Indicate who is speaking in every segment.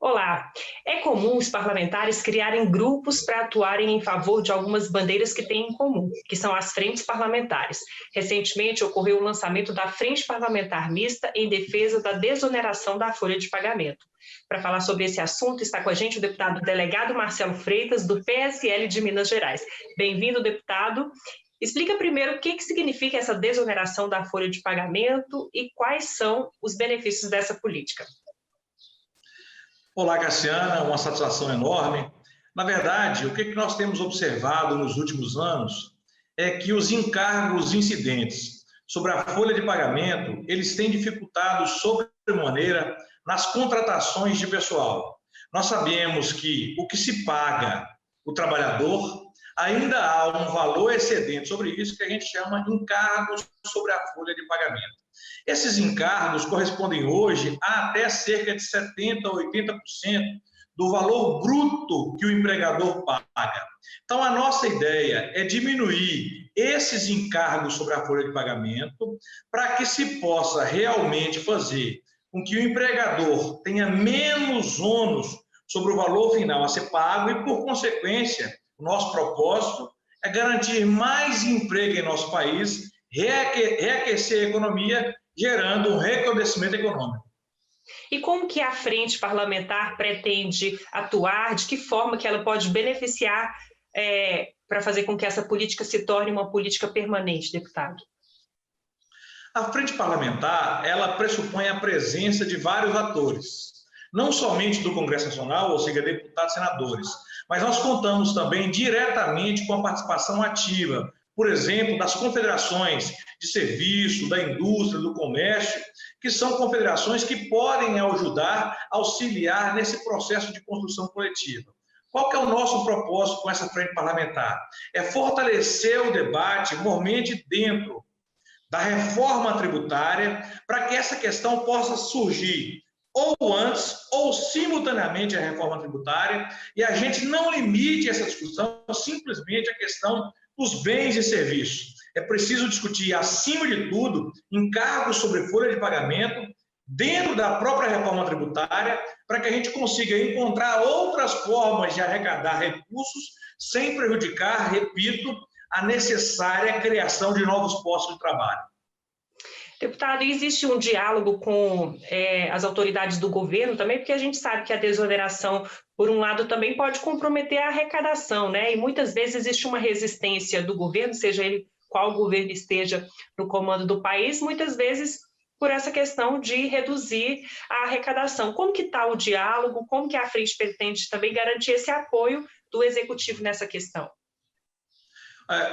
Speaker 1: Olá, é comum os parlamentares criarem grupos para atuarem em favor de algumas bandeiras que têm em comum, que são as frentes parlamentares. Recentemente ocorreu o lançamento da Frente Parlamentar Mista em defesa da desoneração da folha de pagamento. Para falar sobre esse assunto, está com a gente o deputado delegado Marcelo Freitas, do PSL de Minas Gerais. Bem-vindo, deputado. Explica primeiro o que significa essa desoneração da folha de pagamento e quais são os benefícios dessa política.
Speaker 2: Olá, Cassiana, uma satisfação enorme. Na verdade, o que nós temos observado nos últimos anos é que os encargos incidentes sobre a folha de pagamento, eles têm dificultado sobremaneira nas contratações de pessoal. Nós sabemos que o que se paga o trabalhador, ainda há um valor excedente sobre isso que a gente chama de encargos sobre a folha de pagamento. Esses encargos correspondem hoje a até cerca de 70% a 80% do valor bruto que o empregador paga. Então, a nossa ideia é diminuir esses encargos sobre a folha de pagamento para que se possa realmente fazer com que o empregador tenha menos ônus sobre o valor final a ser pago e, por consequência, o nosso propósito é garantir mais emprego em nosso país, reaquecer a economia, gerando um recrudescimento econômico.
Speaker 1: E como que a frente parlamentar pretende atuar? De que forma que ela pode beneficiar para fazer com que essa política se torne uma política permanente, deputado?
Speaker 2: A frente parlamentar, ela pressupõe a presença de vários atores, não somente do Congresso Nacional, ou seja, deputados e senadores, mas nós contamos também diretamente com a participação ativa, por exemplo, das confederações de serviço, da indústria, do comércio, que são confederações que podem ajudar, auxiliar nesse processo de construção coletiva. Qual que é o nosso propósito com essa frente parlamentar? É fortalecer o debate, mormente dentro da reforma tributária, para que essa questão possa surgir ou antes ou simultaneamente à reforma tributária, e a gente não limite essa discussão simplesmente à questão dos bens e serviços. É preciso discutir, acima de tudo, encargos sobre folha de pagamento dentro da própria reforma tributária, para que a gente consiga encontrar outras formas de arrecadar recursos sem prejudicar, repito, a necessária criação de novos postos de trabalho.
Speaker 1: Deputado, existe um diálogo com as autoridades do governo também, porque a gente sabe que a desoneração, por um lado, também pode comprometer a arrecadação, né? E muitas vezes existe uma resistência do governo, seja ele qual governo esteja no comando do país, muitas vezes por essa questão de reduzir a arrecadação. Como que está o diálogo? Como que a frente pretende também garantir esse apoio do executivo nessa questão?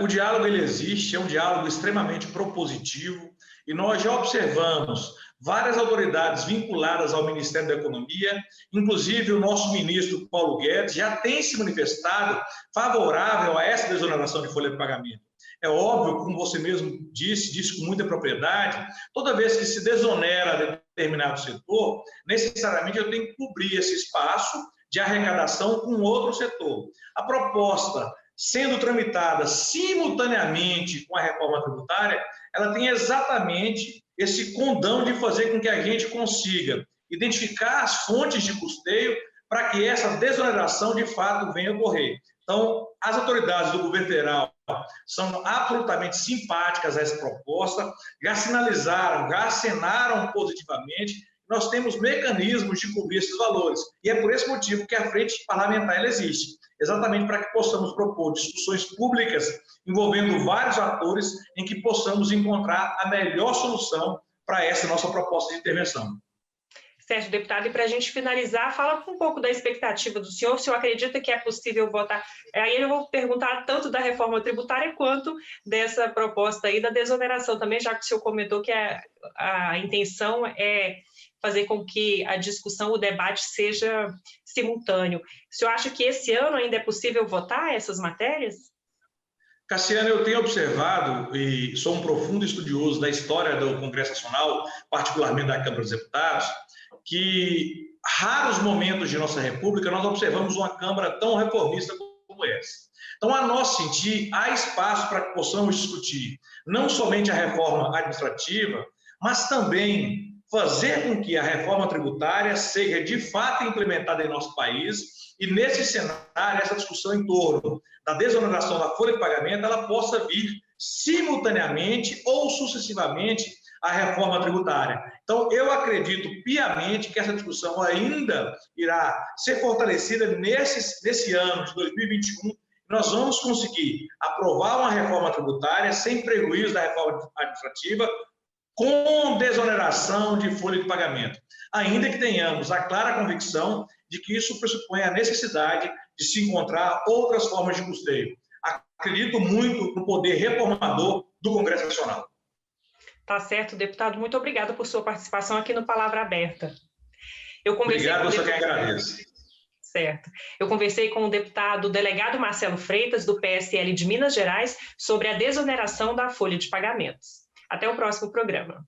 Speaker 2: O diálogo ele existe, é um diálogo extremamente propositivo, e nós já observamos várias autoridades vinculadas ao Ministério da Economia, inclusive o nosso ministro Paulo Guedes já tem se manifestado favorável a essa desoneração de folha de pagamento. É óbvio, como você mesmo disse com muita propriedade, toda vez que se desonera determinado setor, necessariamente eu tenho que cobrir esse espaço de arrecadação com outro setor. A proposta, sendo tramitada simultaneamente com a reforma tributária, ela tem exatamente esse condão de fazer com que a gente consiga identificar as fontes de custeio para que essa desoneração de fato venha a ocorrer. Então, as autoridades do governo federal são absolutamente simpáticas a essa proposta, já sinalizaram, já acenaram positivamente. Nós temos mecanismos de cobrir esses valores. E é por esse motivo que a frente parlamentar ela existe, exatamente para que possamos propor discussões públicas envolvendo vários atores em que possamos encontrar a melhor solução para essa nossa proposta de intervenção.
Speaker 1: Certo, deputado, e para a gente finalizar, fala um pouco da expectativa do senhor, se o senhor acredita que é possível votar. Aí eu vou perguntar tanto da reforma tributária quanto dessa proposta aí da desoneração também, já que o senhor comentou que a intenção é fazer com que a discussão, o debate seja simultâneo. O senhor acha que esse ano ainda é possível votar essas matérias?
Speaker 2: Cassiano, eu tenho observado, e sou um profundo estudioso da história do Congresso Nacional, particularmente da Câmara dos Deputados, que raros momentos de nossa República nós observamos uma Câmara tão reformista como essa. Então, a nosso sentir, há espaço para que possamos discutir não somente a reforma administrativa, mas também fazer com que a reforma tributária seja de fato implementada em nosso país e, nesse cenário, essa discussão em torno da desoneração da folha de pagamento, ela possa vir simultaneamente ou sucessivamente à reforma tributária. Então, eu acredito piamente que essa discussão ainda irá ser fortalecida nesse ano de 2021. Nós vamos conseguir aprovar uma reforma tributária sem prejuízo da reforma administrativa, com desoneração de folha de pagamento, ainda que tenhamos a clara convicção de que isso pressupõe a necessidade de se encontrar outras formas de custeio. Acredito muito no poder reformador do Congresso Nacional.
Speaker 1: Tá certo, deputado. Muito obrigada por sua participação aqui no Palavra Aberta.
Speaker 2: Obrigado, eu só que agradeço.
Speaker 1: Certo. Eu conversei com o deputado delegado Marcelo Freitas, do PSL de Minas Gerais, sobre a desoneração da folha de pagamentos. Até o próximo programa.